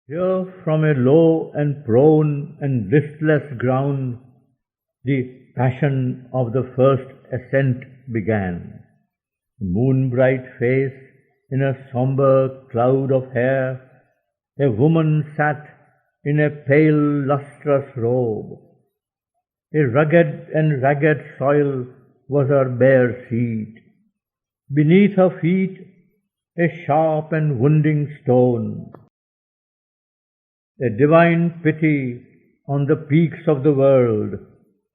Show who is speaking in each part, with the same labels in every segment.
Speaker 1: Here from a low and prone and listless ground, the passion of the first ascent began. A moon-bright face in a sombre cloud of hair, a woman sat in a pale lustrous robe. A rugged and ragged soil was her bare seat. Beneath her feet, a sharp and wounding stone. A divine pity on the peaks of the world,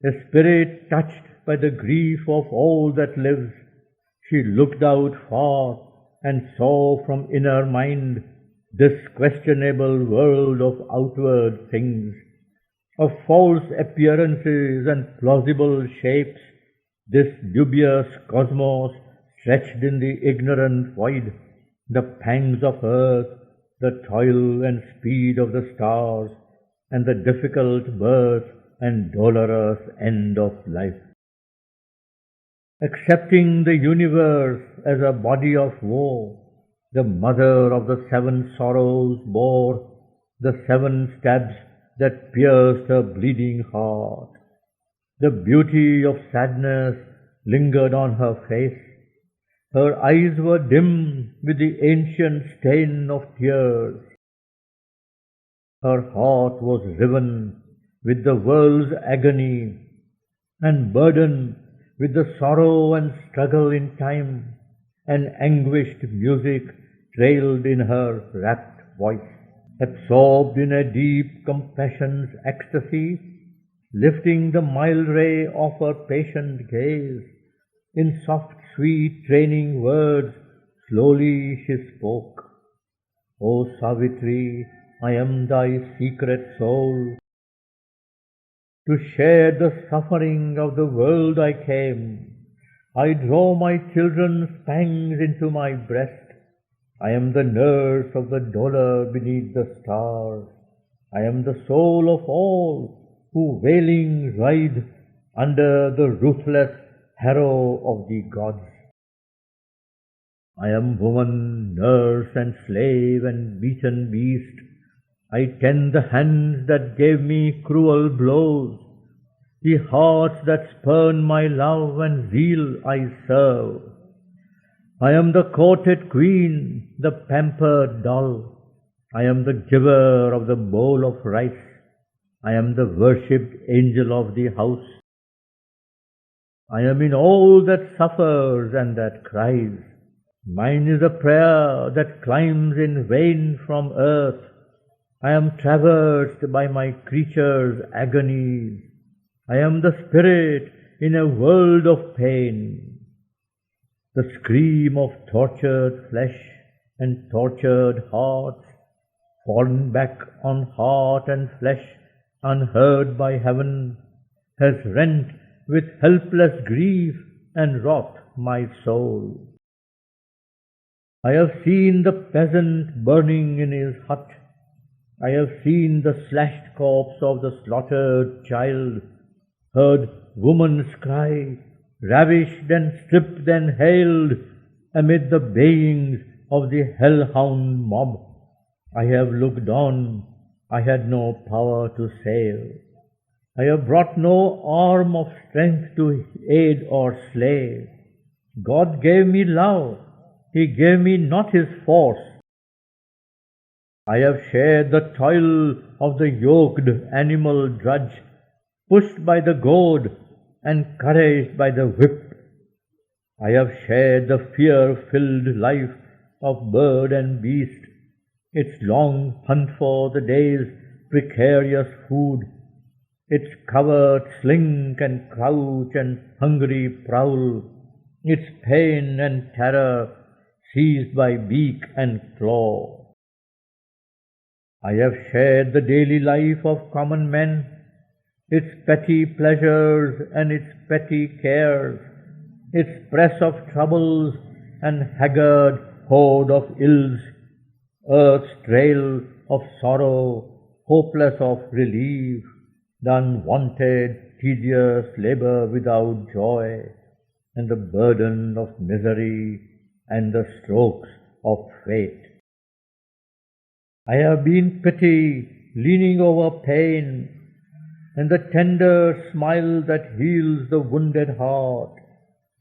Speaker 1: a spirit touched by the grief of all that lives, she looked out far and saw from inner mind this questionable world of outward things, of false appearances and plausible shapes, this dubious cosmos stretched in the ignorant void, the pangs of earth, the toil and speed of the stars, and the difficult birth and dolorous end of life. Accepting the universe as a body of woe, the mother of the seven sorrows bore the seven stabs that pierced her bleeding heart. The beauty of sadness lingered on her face. Her eyes were dim with the ancient stain of tears. Her heart was riven with the world's agony and burdened with the sorrow and struggle in time, and anguished music trailed in her rapt voice. Absorbed in a deep compassion's ecstasy, lifting the mild ray of her patient gaze, in soft, sweet, training words, slowly she spoke. O Savitri, I am thy secret soul. To share the suffering of the world I came. I draw my children's pangs into my breast. I am the nurse of the dweller beneath the stars. I am the soul of all who wailing ride under the ruthless harrow of the gods. I am woman, nurse and slave and beaten beast. I tend the hands that gave me cruel blows, the hearts that spurn my love and zeal I serve. I am the courted queen, the pampered doll. I am the giver of the bowl of rice. I am the worshipped angel of the house. I am in all that suffers and that cries. Mine is a prayer that climbs in vain from earth. I am traversed by my creature's agonies. I am the spirit in a world of pain. The scream of tortured flesh and tortured hearts, fallen back on heart and flesh, unheard by heaven, has rent with helpless grief and wrought my soul. I have seen the peasant burning in his hut. I have seen the slashed corpse of the slaughtered child, heard woman's cry, ravished and stripped and haled amid the bayings of the hellhound mob. I have looked on, I had no power to save. I have brought no arm of strength to aid or slay. God gave me love, He gave me not His force. I have shared the toil of the yoked animal drudge, pushed by the goad, encouraged by the whip. I have shared the fear-filled life of bird and beast, its long hunt for the day's precarious food, its covert slink and crouch and hungry prowl, its pain and terror seized by beak and claw. I have shared the daily life of common men, its petty pleasures and its petty cares, its press of troubles and haggard horde of ills, earth's trail of sorrow, hopeless of relief, the unwanted, tedious labor without joy, and the burden of misery and the strokes of fate. I have been pity leaning over pain, and the tender smile that heals the wounded heart,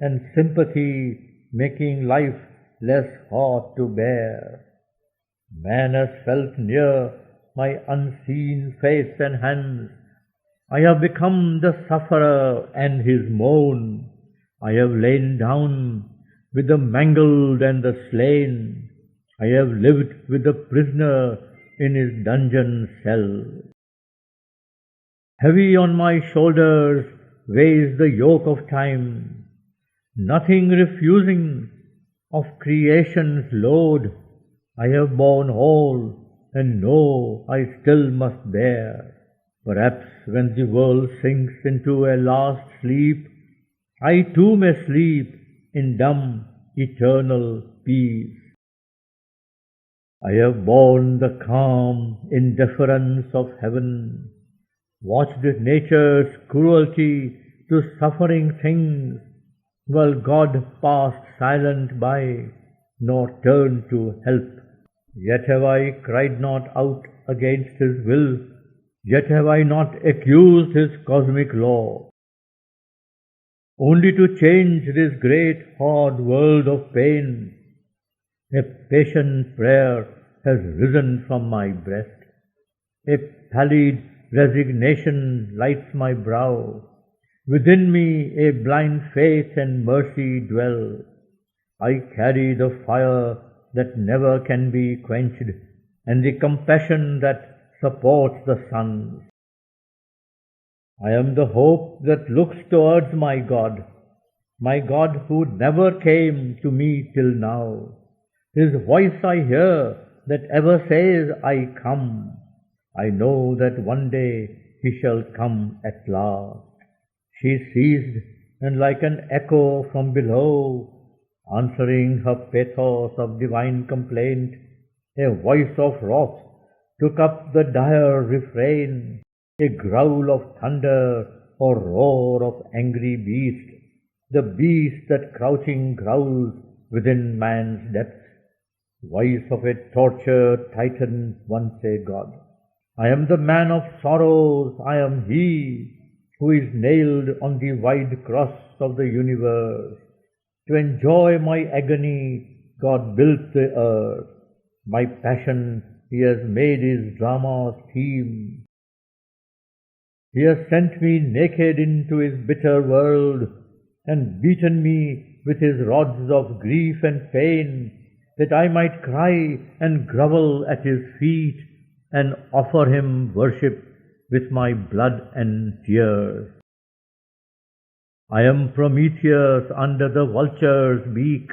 Speaker 1: and sympathy making life less hard to bear. Man has felt near my unseen face and hands. I have become the sufferer and his moan. I have lain down with the mangled and the slain. I have lived with the prisoner in his dungeon cell. Heavy on my shoulders weighs the yoke of time, nothing refusing of creation's load. I have borne all and know I still must bear. Perhaps when the world sinks into a last sleep, I too may sleep in dumb, eternal peace. I have borne the calm indifference of heaven, watched nature's cruelty to suffering things, while God passed silent by, nor turned to help. Yet have I cried not out against his will, yet have I not accused his cosmic law. Only to change this great hard world of pain, a patient prayer has risen from my breast. A pallid resignation lights my brow. Within me a blind faith and mercy dwell. I carry the fire that never can be quenched, and the compassion that supports the sun. I am the hope that looks towards my God who never came to me till now. His voice I hear that ever says, I come. I know that one day he shall come at last. She ceased, and like an echo from below, answering her pathos of divine complaint, a voice of wrath took up the dire refrain, a growl of thunder or roar of angry beast, the beast that crouching growls within man's depths, voice of a tortured titan, once a god. I am the man of sorrows, I am he who is nailed on the wide cross of the universe. To enjoy my agony, God built the earth. My passion he has made his drama's theme. He has sent me naked into his bitter world, and beaten me with his rods of grief and pain, that I might cry and grovel at his feet, and offer him worship with my blood and tears. I am Prometheus under the vulture's beak,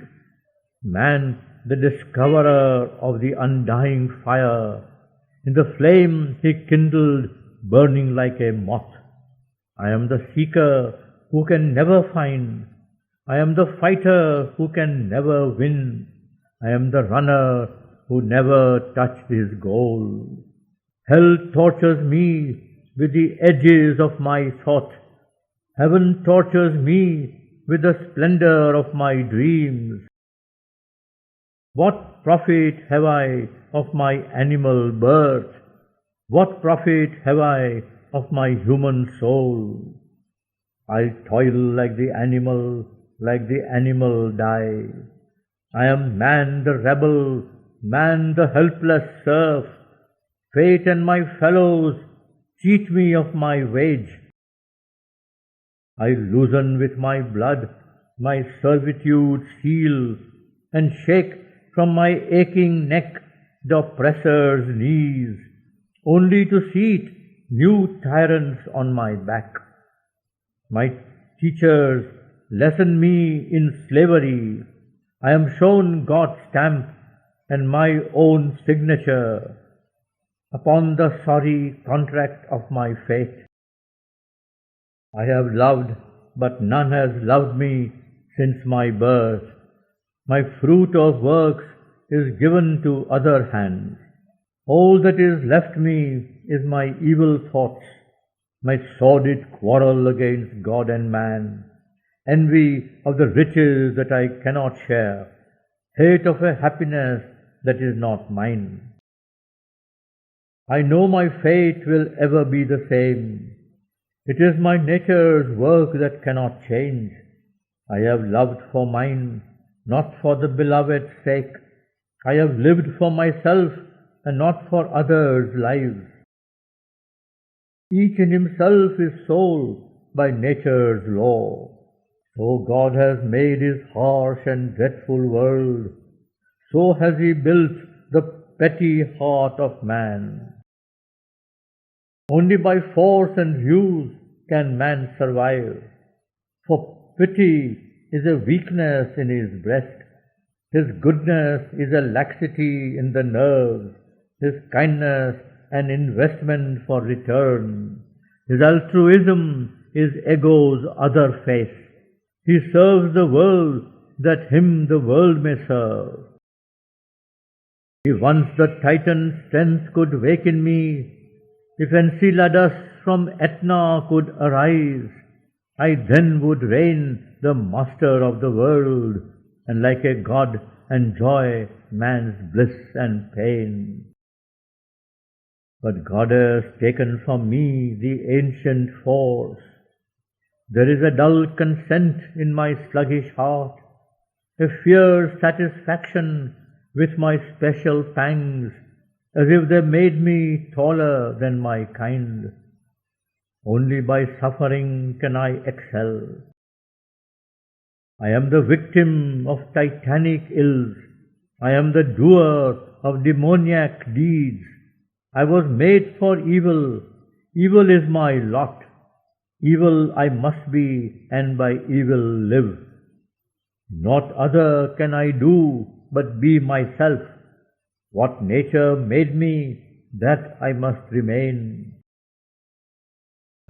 Speaker 1: man the discoverer of the undying fire. In the flame he kindled, burning like a moth. I am the seeker who can never find. I am the fighter who can never win. I am the runner who never touched his goal. Hell tortures me with the edges of my thought. Heaven tortures me with the splendor of my dreams. What profit have I of my animal birth? What profit have I of my human soul? I toil like the animal die. I am man the rebel, man the helpless serf. Fate and my fellows cheat me of my wage. I loosen with my blood my servitude's seal, and shake from my aching neck the oppressor's knees, only to seat new tyrants on my back. My teachers lesson me in slavery. I am shown God's stamp and my own signature upon the sorry contract of my fate. I have loved, but none has loved me since my birth. My fruit of works is given to other hands. All that is left me is my evil thoughts, my sordid quarrel against God and man, envy of the riches that I cannot share, hate of a happiness that is not mine. I know my fate will ever be the same. It is my nature's work that cannot change. I have loved for mine, not for the beloved's sake. I have lived for myself and not for others' lives. Each in himself is soul by nature's law. So God has made his harsh and dreadful world. So has he built the petty heart of man. Only by force and use can man survive. For pity is a weakness in his breast. His goodness is a laxity in the nerves. His kindness an investment for return. His altruism is ego's other face. He serves the world that him the world may serve. If once the Titan's strength could wake in me, if Enceladus from Aetna could arise, I then would reign the master of the world, and like a god enjoy man's bliss and pain. But God has taken from me the ancient force. There is a dull consent in my sluggish heart, a fierce satisfaction with my special pangs, as if they made me taller than my kind. Only by suffering can I excel. I am the victim of titanic ills. I am the doer of demoniac deeds. I was made for evil. Evil is my lot. Evil I must be, and by evil live. Not other can I do, but be myself. What nature made me, that I must remain.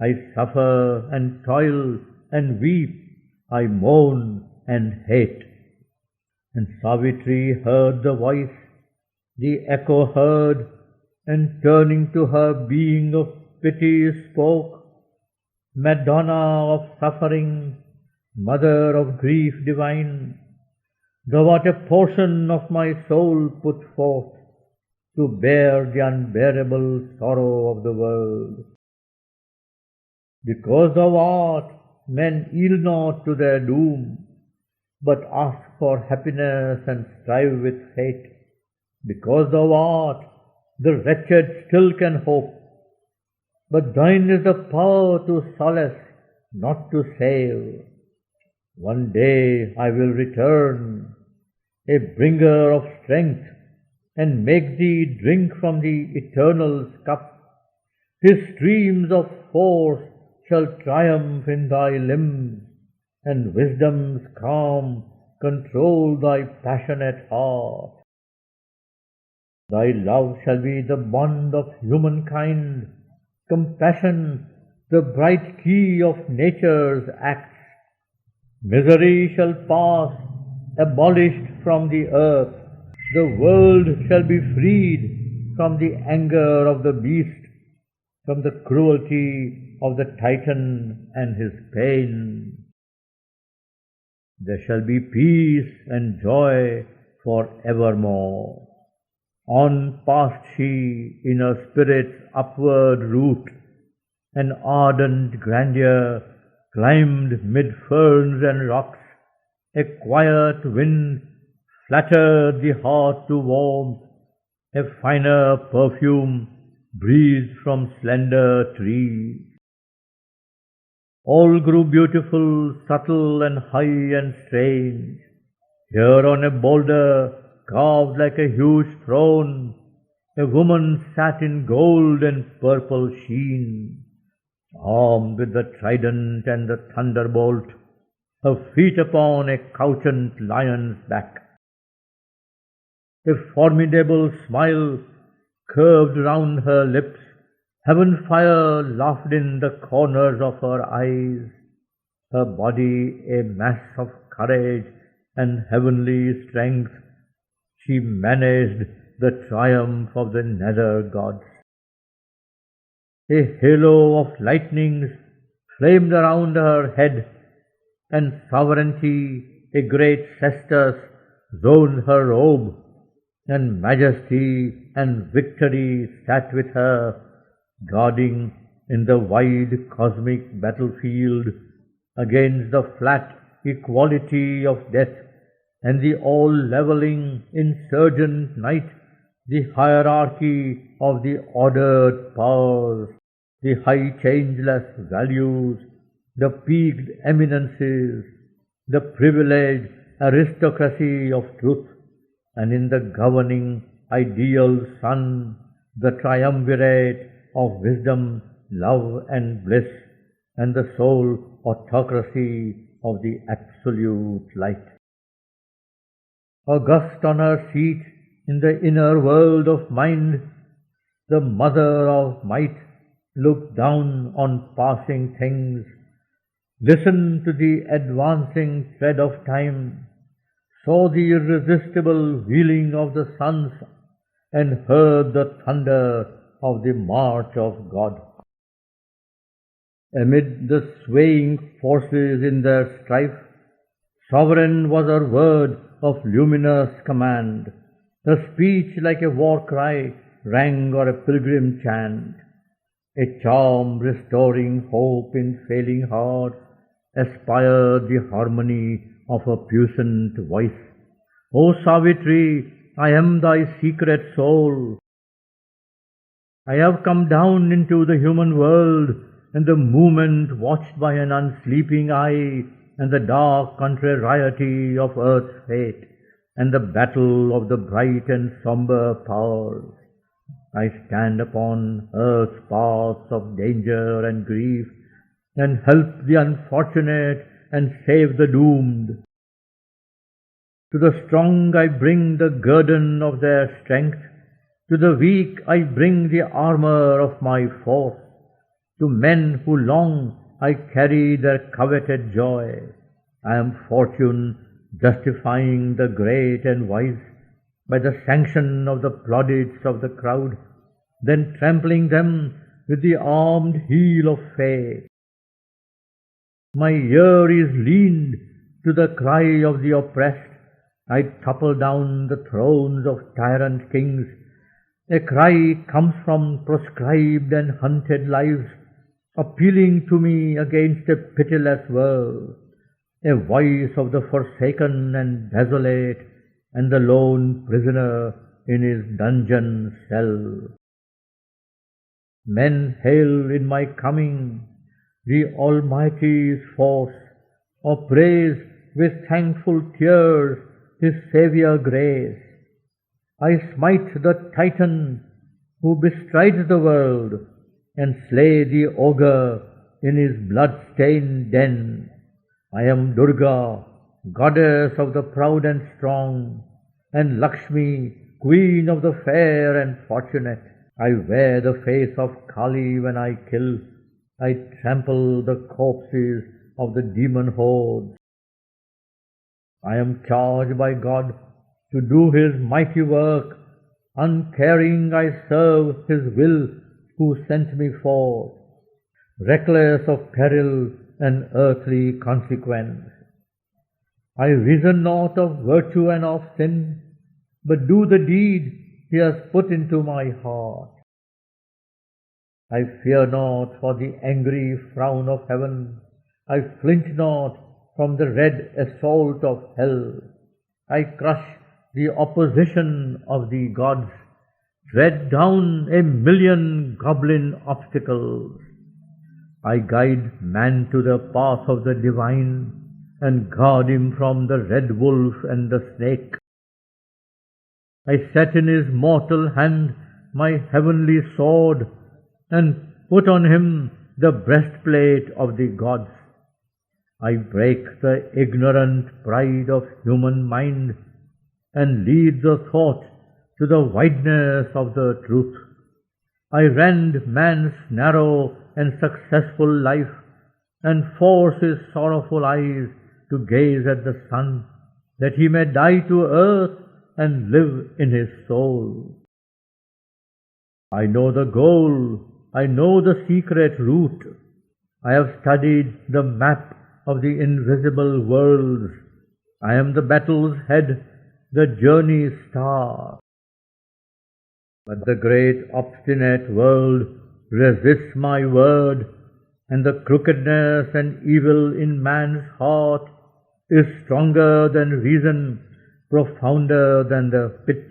Speaker 1: I suffer and toil and weep. I moan and hate. And Savitri heard the voice, the echo heard, and turning to her being of pity spoke, Madonna of suffering, Mother of grief divine, thou art a portion of my soul put forth to bear the unbearable sorrow of the world. Because thou art, men yield not to their doom, but ask for happiness and strive with fate. Because thou art, the wretched still can hope, but thine is the power to solace, not to save. One day I will return, a bringer of strength, and make thee drink from the Eternal's cup. His streams of force shall triumph in thy limbs, and wisdom's calm control thy passionate heart. Thy love shall be the bond of humankind, compassion the bright key of nature's acts. Misery shall pass, abolished from the earth. The world shall be freed from the anger of the beast, from the cruelty of the Titan and his pain. There shall be peace and joy for evermore. On passed she in her spirit's upward route, an ardent grandeur climbed mid ferns and rocks. A quiet wind flattered the heart to warmth. A finer perfume breathed from slender trees. All grew beautiful, subtle and high and strange. Here on a boulder carved like a huge throne, a woman sat in gold and purple sheen, armed with the trident and the thunderbolt, her feet upon a couchant lion's back. A formidable smile curved round her lips, heaven fire laughed in the corners of her eyes, her body a mass of courage and heavenly strength. She managed the triumph of the nether gods. A halo of lightnings flamed around her head, and sovereignty, a great cestus, zoned her robe. and majesty and victory sat with her, guarding in the wide cosmic battlefield against the flat equality of death and the all-leveling insurgent night, the hierarchy of the ordered powers, the high changeless values, the peaked eminences, the privileged aristocracy of truth, and in the governing ideal sun, the triumvirate of wisdom, love and bliss, and the sole autocracy of the absolute light. August on her seat in the inner world of mind, the mother of might looked down on passing things, listened to the advancing tread of time, saw the irresistible wheeling of the suns, and heard the thunder of the march of God. Amid the swaying forces in their strife, sovereign was her word of luminous command. Her speech like a war cry rang or a pilgrim chant. A charm restoring hope in failing hearts aspired the harmony of her puissant voice. O Savitri, I am thy secret soul. I have come down into the human world, and the movement watched by an unsleeping eye, and the dark contrariety of earth's fate, and the battle of the bright and sombre powers. I stand upon earth's paths of danger and grief, and help the unfortunate and save the doomed. To the strong I bring the guerdon of their strength, to the weak I bring the armor of my force. To men who long I carry their coveted joy. I am fortune justifying the great and wise by the sanction of the plaudits of the crowd, then trampling them with the armed heel of fate. My ear is leaned to the cry of the oppressed. I topple down the thrones of tyrant kings. A cry comes from proscribed and hunted lives, appealing to me against a pitiless world, a voice of the forsaken and desolate, and the lone prisoner in his dungeon cell. Men hail in my coming the Almighty's force, or praise with thankful tears His Saviour grace. I smite the Titan who bestrides the world, and slay the ogre in his blood-stained den. I am Durga, goddess of the proud and strong, and Lakshmi, queen of the fair and fortunate. I wear the face of Kali when I kill. I trample the corpses of the demon hordes. I am charged by God to do His mighty work. Uncaring I serve His will who sent me forth, reckless of peril and earthly consequence. I reason not of virtue and of sin, but do the deed He has put into my heart. I fear not for the angry frown of heaven. I flinch not from the red assault of hell. I crush the opposition of the gods, tread down a million goblin obstacles. I guide man to the path of the divine, and guard him from the red wolf and the snake. I set in his mortal hand my heavenly sword, and put on him the breastplate of the gods. I break the ignorant pride of human mind, and lead the thought to the wideness of the truth. I rend man's narrow and successful life, and force his sorrowful eyes to gaze at the sun, that he may die to earth and live in his soul. I know the goal, I know the secret route. I have studied the map of the invisible worlds. I am the battle's head, the journey's star. But the great obstinate world resists my word, and the crookedness and evil in man's heart is stronger than reason, profounder than the pit,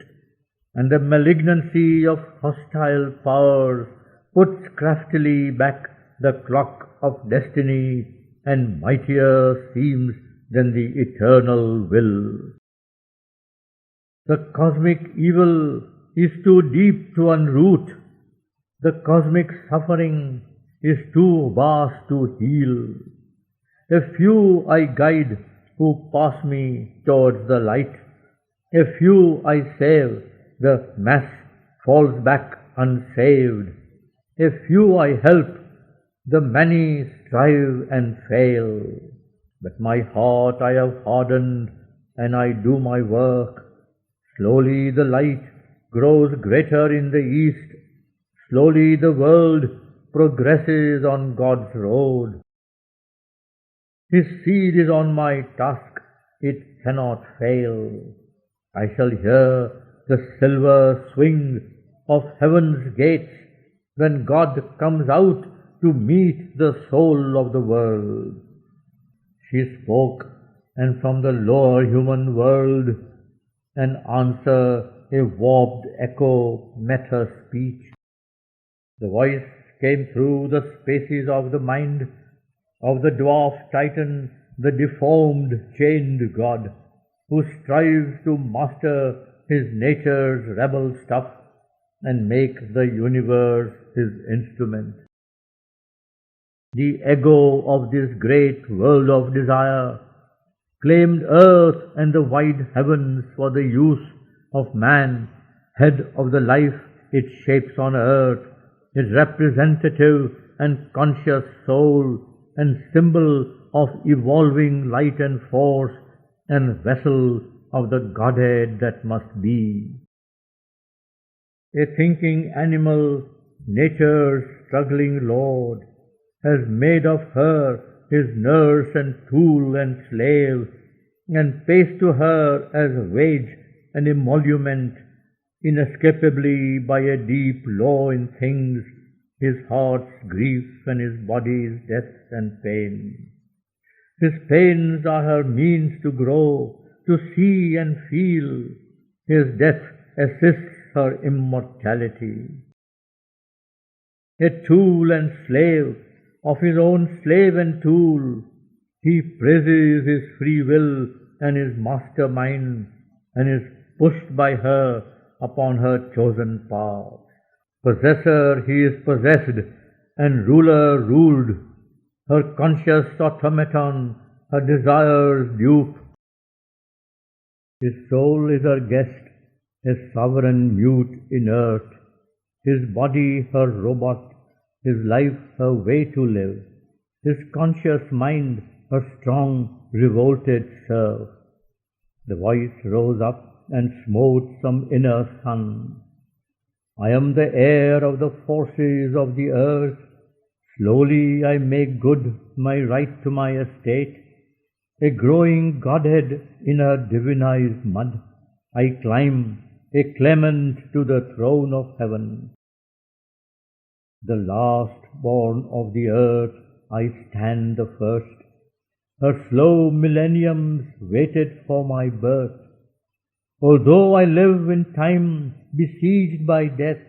Speaker 1: and the malignancy of hostile powers puts craftily back the clock of destiny, and mightier seems than the eternal will. The cosmic evil is too deep to unroot. The cosmic suffering is too vast to heal. A few I guide who pass me towards the light. A few I save, the mass falls back unsaved. A few I help, the many strive and fail. But my heart I have hardened, and I do my work. Slowly the light grows greater in the east. Slowly the world progresses on God's road. His seed is on my tusk, it cannot fail. I shall hear the silver swing of heaven's gates when God comes out to meet the soul of the world. She spoke, and from the lower human world an answer, a warped echo, met her speech. The voice came through the spaces of the mind of the dwarf titan, the deformed, chained god, who strives to master his nature's rebel stuff and make the universe his instrument. The ego of this great world of desire claimed earth and the wide heavens for the use of man, head of the life it shapes on earth, its representative and conscious soul, and symbol of evolving light and force, and vessel of the Godhead that must be. A thinking animal, nature's struggling lord, has made of her his nurse and tool and slave, and pays to her as wage and emolument, inescapably by a deep law in things, his heart's grief and his body's death and pain. His pains are her means to grow, to see and feel. His death assists her immortality. A tool and slave of his own slave and tool, he praises his free will and his mastermind, and is pushed by her upon her chosen path. Possessor he is possessed, and ruler ruled, her conscious automaton, her desires dupe. His soul is her guest, a sovereign mute inert, his body her robot, his life her way to live, his conscious mind her strong, revolted serf. The voice rose up and smote some inner sun. I am the heir of the forces of the earth. Slowly I make good my right to my estate. A growing Godhead in her divinized mud, I climb, a clement to the throne of heaven. The last born of the earth, I stand the first. Her slow millenniums waited for my birth. Although I live in time besieged by death,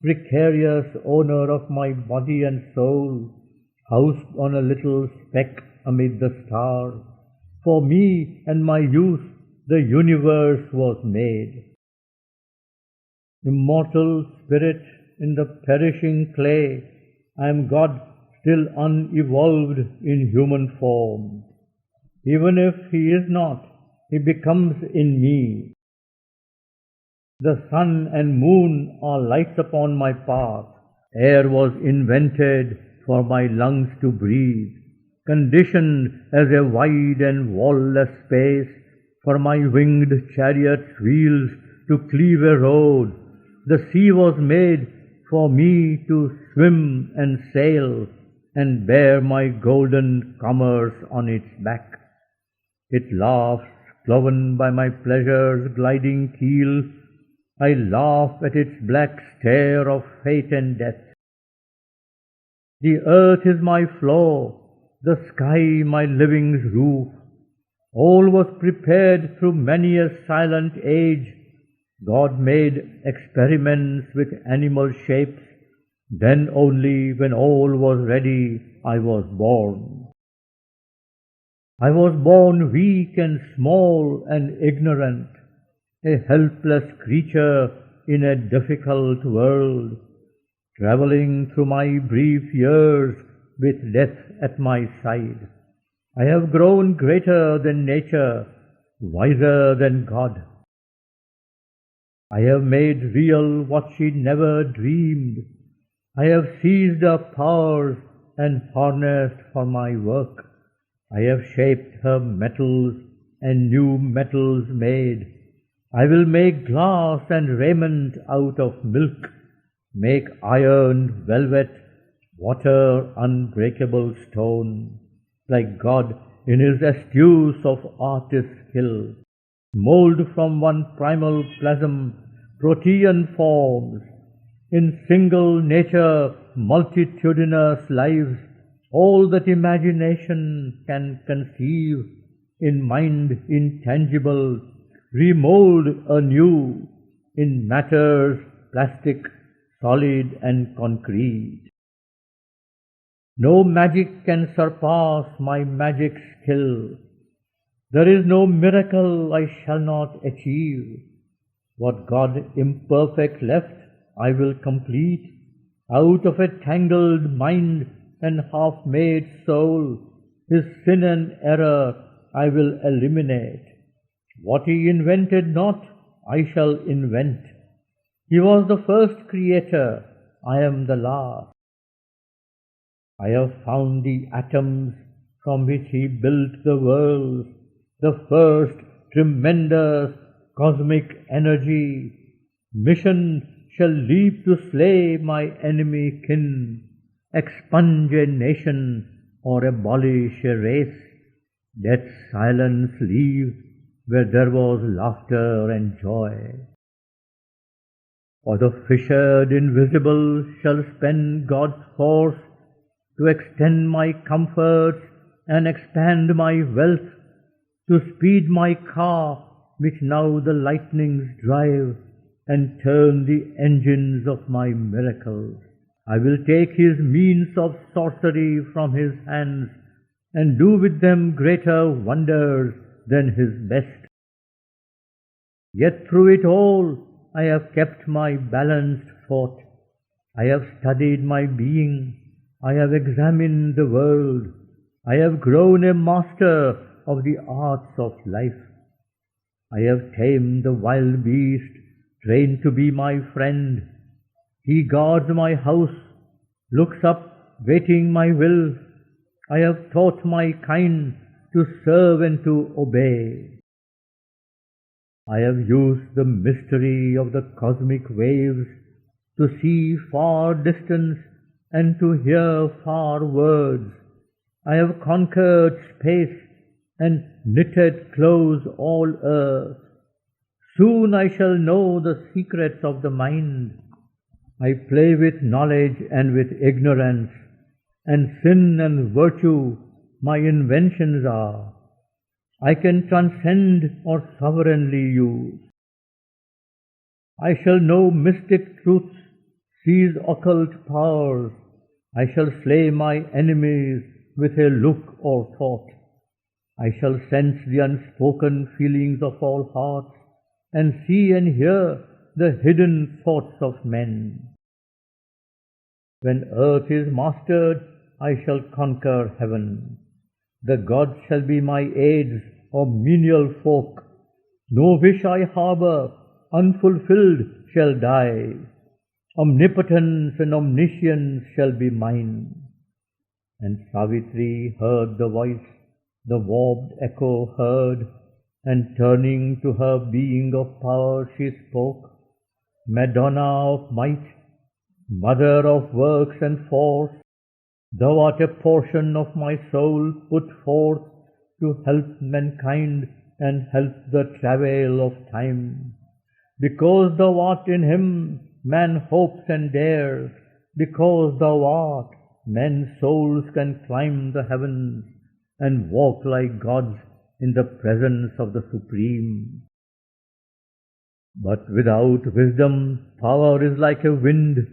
Speaker 1: precarious owner of my body and soul, housed on a little speck amid the stars, for me and my youth the universe was made. Immortal spirit in the perishing clay, I am God still unevolved in human form. Even if he is not, he becomes in me. The sun and moon are lights upon my path. Air was invented for my lungs to breathe, conditioned as a wide and wall-less space for my winged chariot's wheels to cleave a road. The sea was made for me to swim and sail and bear my golden commerce on its back. It laughs, cloven by my pleasure's gliding keel, I laugh at its black stare of fate and death. The earth is my floor, the sky my living's roof. All was prepared through many a silent age. God made experiments with animal shapes. Then only when all was ready I was born. I was born weak and small and ignorant, a helpless creature in a difficult world, traveling through my brief years with death at my side. I have grown greater than nature, wiser than God. I have made real what she never dreamed. I have seized her powers and harnessed for my work. I have shaped her metals and new metals made. I will make glass and raiment out of milk, make iron velvet, water unbreakable stone, like God in his astuce of artist's skill, mold from one primal plasm protean forms, in single nature multitudinous lives, all that imagination can conceive, in mind intangible, remold anew, in matters plastic, solid and concrete. No magic can surpass my magic skill. There is no miracle I shall not achieve. What God imperfect left, I will complete. Out of a tangled mind and half-made soul, his sin and error I will eliminate. What he invented not, I shall invent. He was the first creator, I am the last. I have found the atoms from which he built the world, the first tremendous cosmic energy. Mission shall leap to slay my enemy kin, expunge a nation or abolish a race. Let silence leave where there was laughter and joy. For the fissured invisible shall spend God's force to extend my comforts and expand my wealth, to speed my car which now the lightnings drive, and turn the engines of my miracles. I will take his means of sorcery from his hands, and do with them greater wonders than his best. Yet through it all I have kept my balanced thought. I have studied my being. I have examined the world. I have grown a master of the arts of life. I have tamed the wild beast, trained to be my friend. He guards my house, looks up, waiting my will. I have taught my kind to serve and to obey. I have used the mystery of the cosmic waves to see far distance and to hear far words. I have conquered space and knitted close all earth. Soon I shall know the secrets of the mind. I play with knowledge and with ignorance, and sin and virtue my inventions are. I can transcend or sovereignly use. I shall know mystic truths, seize occult powers. I shall slay my enemies with a look or thought. I shall sense the unspoken feelings of all hearts, and see and hear the hidden thoughts of men. When earth is mastered, I shall conquer heaven. The gods shall be my aids or menial folk. No wish I harbor, unfulfilled, shall die. Omnipotence and omniscience shall be mine. And Savitri heard the voice, the warped echo heard, and turning to her being of power she spoke. Madonna of might, mother of works and force, thou art a portion of my soul put forth to help mankind and help the travail of time. Because thou art in him, man hopes and dares. Because thou art, men's souls can climb the heavens and walk like gods in the presence of the Supreme. But without wisdom, power is like a wind.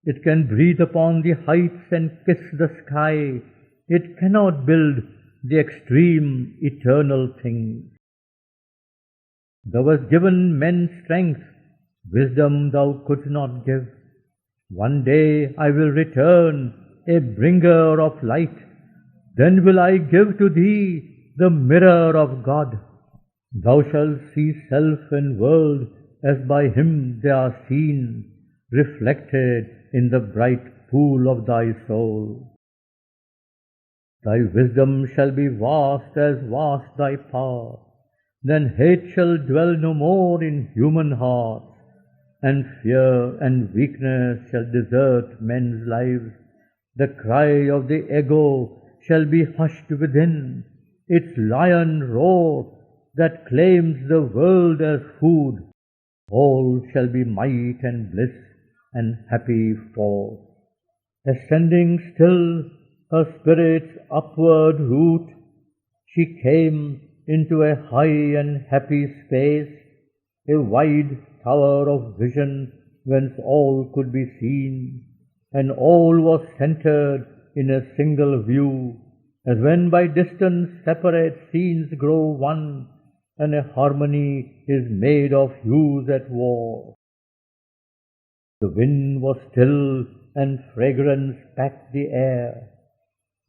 Speaker 1: It can breathe upon the heights and kiss the sky. It cannot build the extreme, eternal things. Thou hast given men strength, wisdom thou couldst not give. One day I will return, a bringer of light. Then will I give to thee the mirror of God. Thou shalt see self and world as by him they are seen, reflected in the bright pool of thy soul. Thy wisdom shall be vast as vast thy power. Then hate shall dwell no more in human hearts, and fear and weakness shall desert men's lives. The cry of the ego shall be hushed within, its lion roar that claims the world as food. All shall be might and bliss and happy force. Ascending still her spirit's upward route, she came into a high and happy space, a wide tower of vision whence all could be seen, and all was centered in a single view, as when by distance separate scenes grow one, and a harmony is made of hues at war. The wind was still, and fragrance packed the air.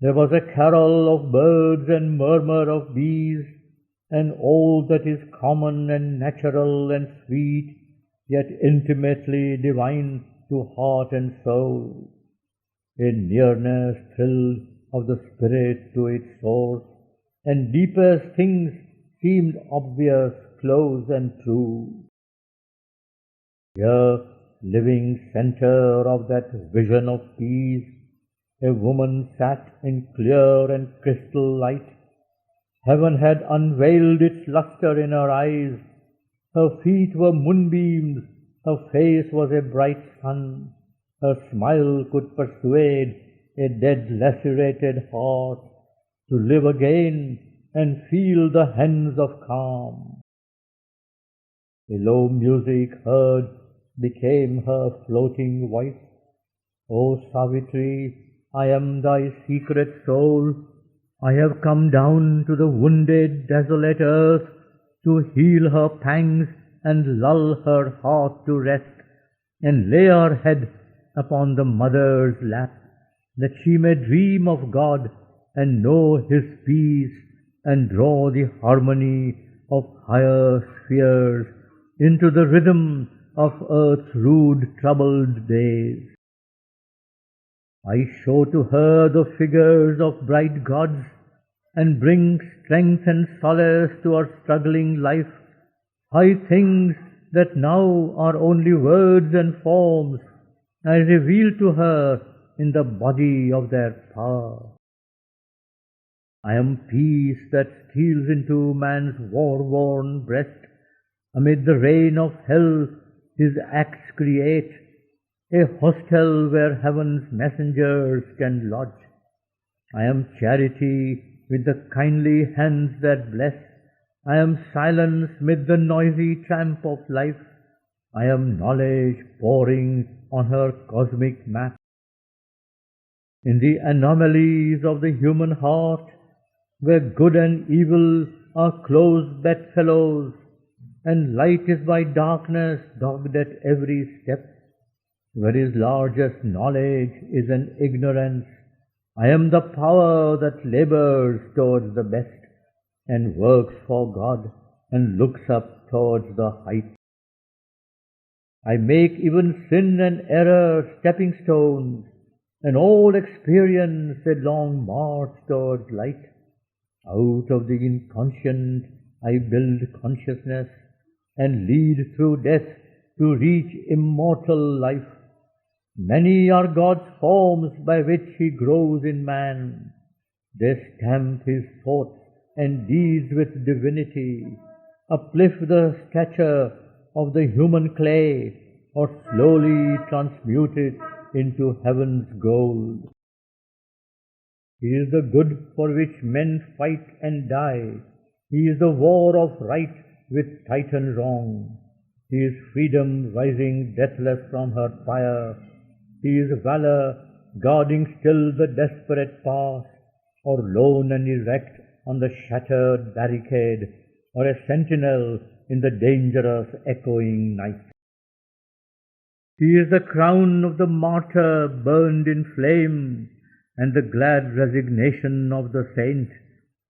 Speaker 1: There was a carol of birds and murmur of bees, and all that is common and natural and sweet, yet intimately divine to heart and soul. A nearness thrilled of the spirit to its source, and deepest things seemed obvious, close and true. Here, living center of that vision of peace, a woman sat in clear and crystal light. Heaven had unveiled its luster in her eyes. Her feet were moonbeams, her face was a bright sun. Her smile could persuade a dead lacerated heart to live again and feel the hands of calm. A low music heard became her floating voice. O Savitri, I am thy secret soul. I have come down to the wounded, desolate earth to heal her pangs and lull her heart to rest, and lay her head upon the mother's lap, that she may dream of God and know his peace and draw the harmony of higher spheres into the rhythm of earth's rude, troubled days. I show to her the figures of bright gods and bring strength and solace to her struggling life, high things that now are only words and forms, I reveal to her in the body of their power. I am peace that steals into man's war-worn breast. Amid the rain of hell his acts create, a hostel where heaven's messengers can lodge. I am charity with the kindly hands that bless. I am silence mid the noisy tramp of life. I am knowledge pouring on her cosmic map. In the anomalies of the human heart, where good and evil are close bedfellows, and light is by darkness dogged at every step, where his largest knowledge is an ignorance, I am the power that labors towards the best, and works for God, and looks up towards the heights. I make even sin and error stepping stones, and all experience a long march towards light. Out of the inconscient I build consciousness, and lead through death to reach immortal life. Many are God's forms by which He grows in man. They stamp His thoughts and deeds with divinity, uplift the stature of the human clay, or slowly transmute it into heaven's gold. He is the good for which men fight and die. He is the war of right with Titan wrong. He is freedom rising deathless from her fire. He is valor guarding still the desperate path, or lone and erect on the shattered barricade, or a sentinel in the dangerous echoing night. He is the crown of the martyr burned in flame, and the glad resignation of the saint,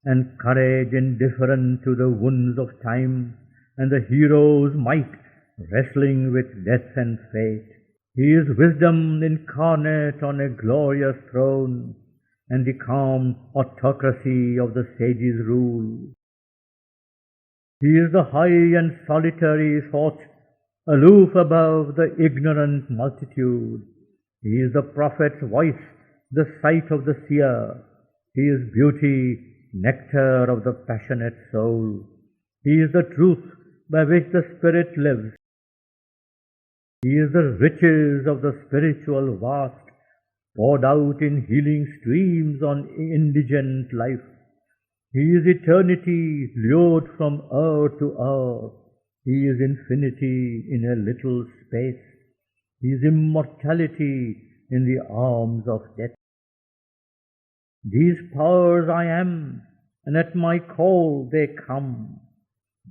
Speaker 1: and courage indifferent to the wounds of time, and the hero's might wrestling with death and fate. He is wisdom incarnate on a glorious throne, and the calm autocracy of the sage's rule. He is the high and solitary thought, aloof above the ignorant multitude. He is the prophet's voice, the sight of the seer. He is beauty, nectar of the passionate soul. He is the truth by which the spirit lives. He is the riches of the spiritual vast, poured out in healing streams on indigent life. He is eternity lured from earth to earth. He is infinity in a little space. He is immortality in the arms of death. These powers I am, and at my call they come.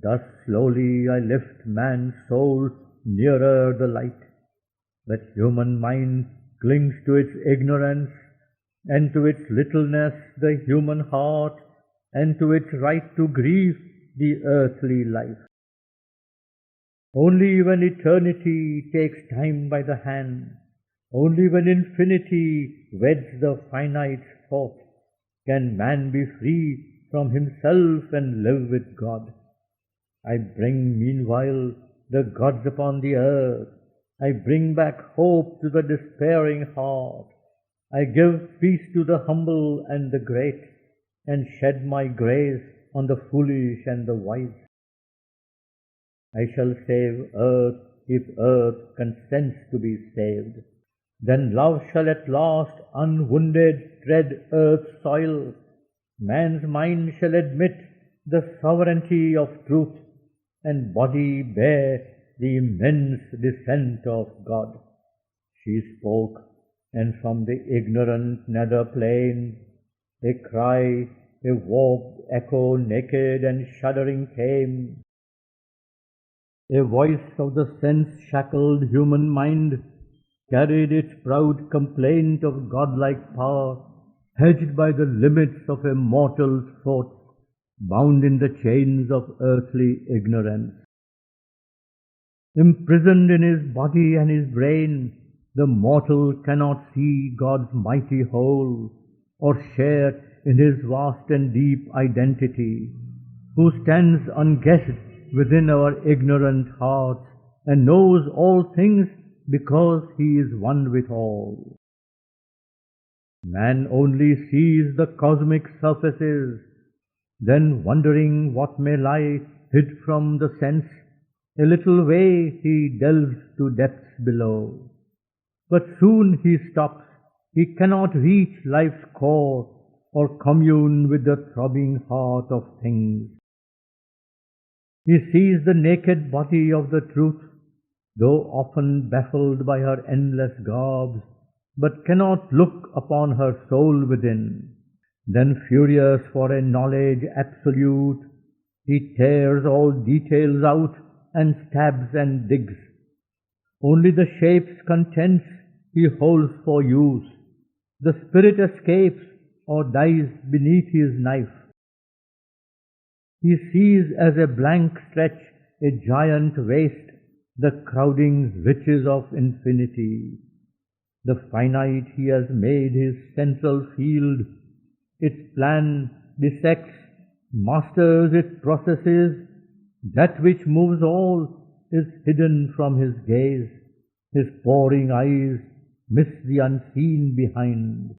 Speaker 1: Thus slowly I lift man's soul nearer the light. But human mind clings to its ignorance, and to its littleness the human heart, and to its right to grief the earthly life. Only when eternity takes time by the hand, only when infinity weds the finite thought, can man be free from himself and live with God. I bring meanwhile the gods upon the earth. I bring back hope to the despairing heart. I give peace to the humble and the great, and shed my grace on the foolish and the wise. I shall save earth if earth consents to be saved. Then love shall at last unwounded tread earth's soil. Man's mind shall admit the sovereignty of truth, and body bear the immense descent of God. She spoke, and from the ignorant nether plane a cry, a warped echo naked and shuddering came. A voice of the sense-shackled human mind carried its proud complaint of godlike power, hedged by the limits of a mortal's thoughts, bound in the chains of earthly ignorance. Imprisoned in his body and his brain, the mortal cannot see God's mighty whole, or share in his vast and deep identity, who stands unguessed within our ignorant hearts, and knows all things because he is one with all. Man only sees the cosmic surfaces, then wondering what may lie hid from the sense, a little way he delves to depths below. But soon he stops, he cannot reach life's core, or commune with the throbbing heart of things. He sees the naked body of the truth, though often baffled by her endless garbs, but cannot look upon her soul within. Then furious for a knowledge absolute, he tears all details out and stabs and digs. Only the shape's contents he holds for use. The spirit escapes or dies beneath his knife. He sees as a blank stretch, a giant waste, the crowding riches of infinity. The finite he has made his central field. Its plan dissects, masters its processes. That which moves all is hidden from his gaze. His poring eyes miss the unseen behind.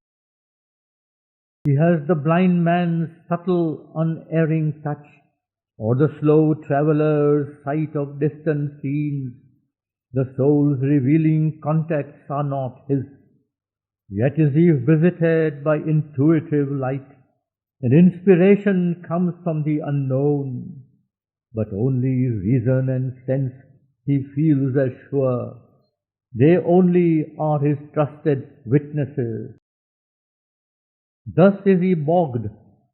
Speaker 1: He has the blind man's subtle, unerring touch, or the slow traveller's sight of distant scenes. The soul's revealing contacts are not his, yet is he visited by intuitive light, and inspiration comes from the unknown, but only reason and sense he feels as sure. They only are his trusted witnesses. Thus is he bogged,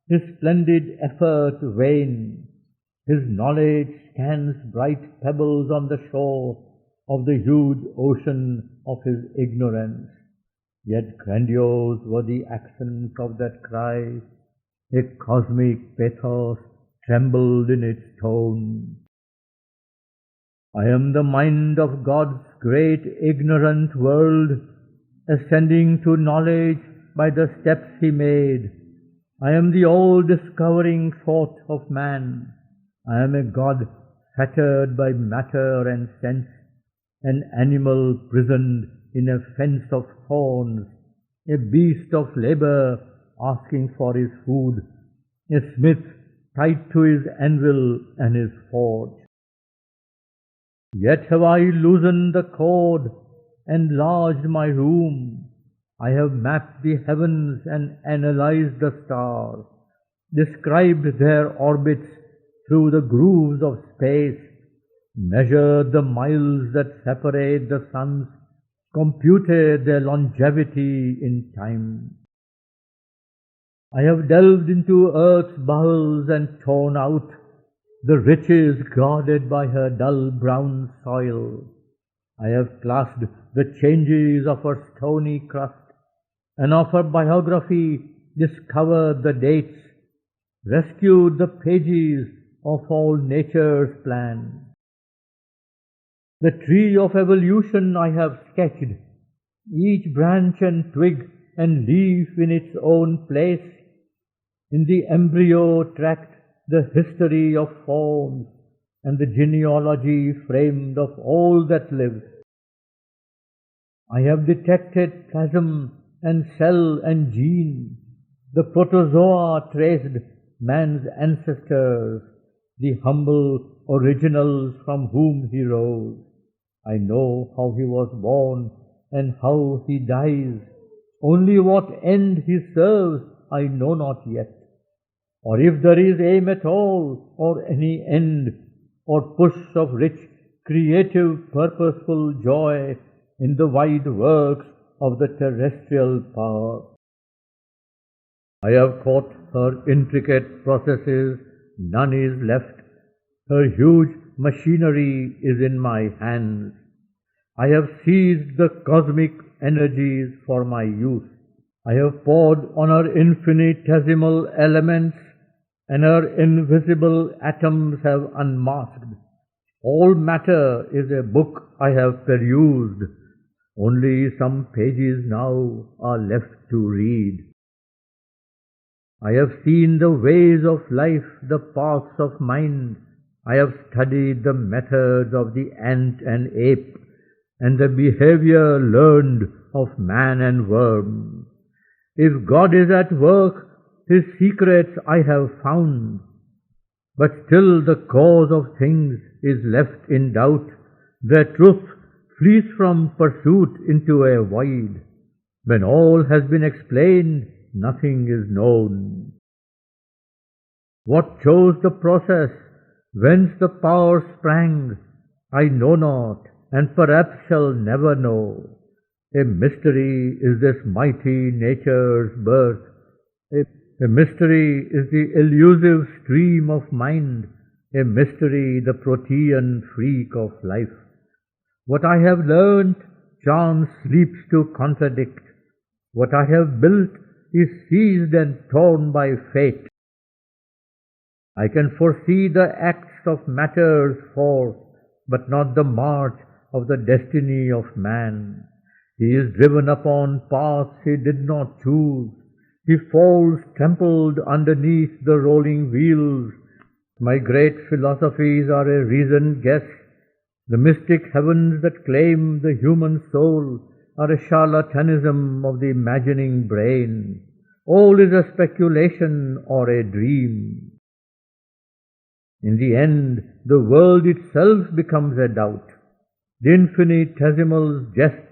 Speaker 1: his splendid effort vain. His knowledge scans bright pebbles on the shore of the huge ocean of his ignorance. Yet grandiose were the accents of that cry. A cosmic pathos trembled in its tone. I am the mind of God's great ignorant world, ascending to knowledge by the steps he made. I am the all-discovering thought of man. I am a God fettered by matter and sense, an animal prisoned in a fence of thorns, a beast of labor asking for his food, a smith tied to his anvil and his forge. Yet have I loosened the cord, enlarged my room. I have mapped the heavens and analyzed the stars, described their orbits through the grooves of space, measured the miles that separate the suns, computed their longevity in time. I have delved into earth's bowels and torn out the riches guarded by her dull brown soil. I have clasped the changes of her stony crust, and of her biography discovered the dates, rescued the pages of all nature's plan. The tree of evolution I have sketched, each branch and twig and leaf in its own place. In the embryo tracked the history of forms, and the genealogy framed of all that lives. I have detected plasm and cell and gene. The protozoa traced man's ancestors, the humble originals from whom he rose. I know how he was born and how he dies. Only what end he serves I know not yet, or if there is aim at all, or any end, or push of rich, creative, purposeful joy in the wide works of the terrestrial power. I have caught her intricate processes, none is left. Her huge machinery is in my hands. I have seized the cosmic energies for my use. I have poured on her infinitesimal elements, and her invisible atoms have unmasked. All matter is a book I have perused. Only some pages now are left to read. I have seen the ways of life, the paths of mind. I have studied the methods of the ant and ape, and the behavior learned of man and worm. If God is at work, His secrets I have found, but still the cause of things is left in doubt. Their truth flees from pursuit into a void. When all has been explained, nothing is known. What chose the process, whence the power sprang, I know not, and perhaps shall never know. A mystery is this mighty nature's birth. A mystery is the elusive stream of mind. A mystery the protean freak of life. What I have learnt, chance sleeps to contradict. What I have built is seized and torn by fate. I can foresee the acts of matter's force, but not the march of the destiny of man. He is driven upon paths he did not choose. He falls trampled underneath the rolling wheels. My great philosophies are a reasoned guess. The mystic heavens that claim the human soul are a charlatanism of the imagining brain. All is a speculation or a dream. In the end, the world itself becomes a doubt. The infinitesimal's jest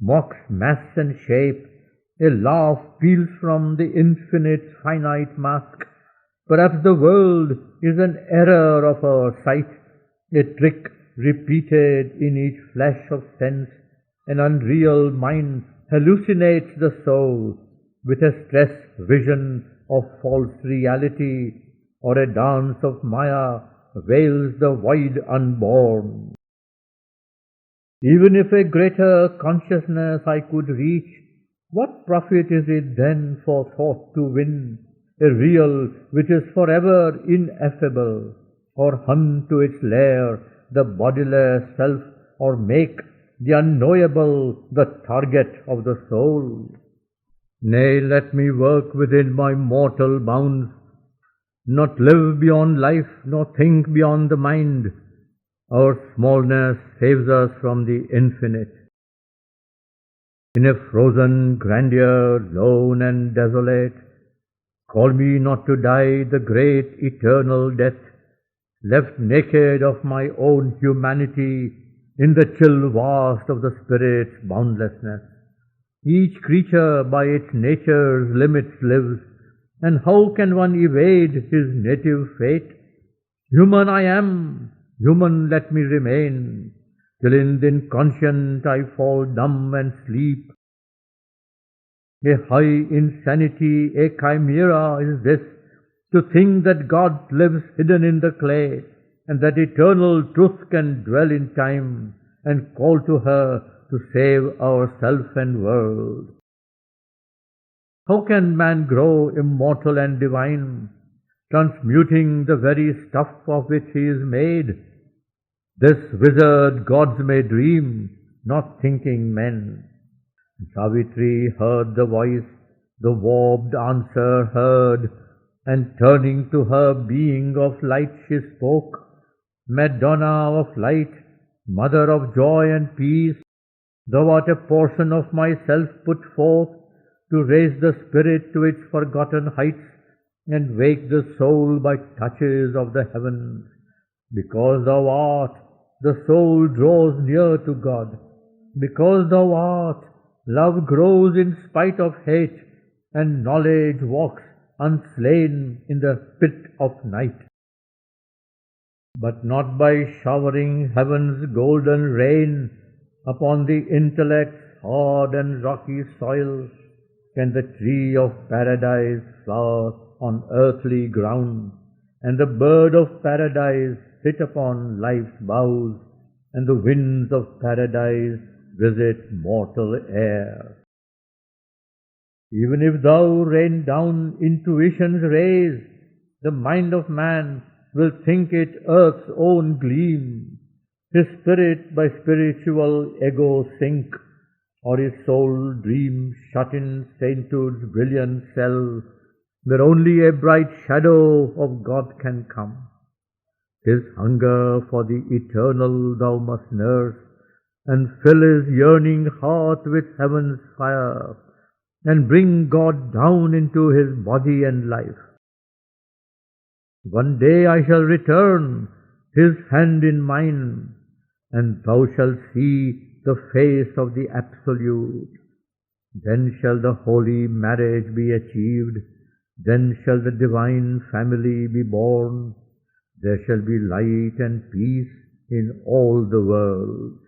Speaker 1: mocks mass and shape. A laugh peals from the infinite's finite mask. Perhaps the world is an error of our sight, a trick repeated in each flash of sense. An unreal mind hallucinates the soul with a stress vision of false reality, or a dance of Maya veils the wide unborn. Even if a greater consciousness I could reach, what profit is it then for thought to win a real which is forever ineffable, or hunt to its lair the bodiless self, or make the unknowable the target of the soul? Nay, let me work within my mortal bounds, not live beyond life, nor think beyond the mind. Our smallness saves us from the infinite. In a frozen grandeur, lone and desolate, call me not to die the great eternal death, left naked of my own humanity in the chill vast of the Spirit's boundlessness. Each creature by its nature's limits lives, and how can one evade his native fate? Human I am, human let me remain, till in the inconscient I fall dumb and sleep. A high insanity, a chimera is this, to think that God lives hidden in the clay, and that eternal truth can dwell in time, and call to her to save ourself and world. How can man grow immortal and divine, transmuting the very stuff of which he is made? This wizard gods may dream, not thinking men. Savitri heard the voice, the warped answer heard, and turning to her being of light she spoke, Madonna of light, mother of joy and peace, thou art a portion of myself put forth to raise the spirit to its forgotten heights and wake the soul by touches of the heavens. Because thou art, the soul draws near to God. Because thou art, love grows in spite of hate, and knowledge walks unslain in the pit of night. But not by showering heaven's golden rain upon the intellect's hard and rocky soil can the tree of paradise flower on earthly ground, and the bird of paradise sit upon life's boughs, and the winds of paradise visit mortal air. Even if thou rain down intuition's rays, the mind of man will think it earth's own gleam, his spirit by spiritual ego sink, or his soul dream shut in sainthood's brilliant cell, where only a bright shadow of God can come. 'Tis hunger for the eternal thou must nurse, and fill his yearning heart with heaven's fire, and bring God down into his body and life. One day I shall return, his hand in mine, and thou shalt see the face of the Absolute. Then shall the holy marriage be achieved, then shall the divine family be born, there shall be light and peace in all the world.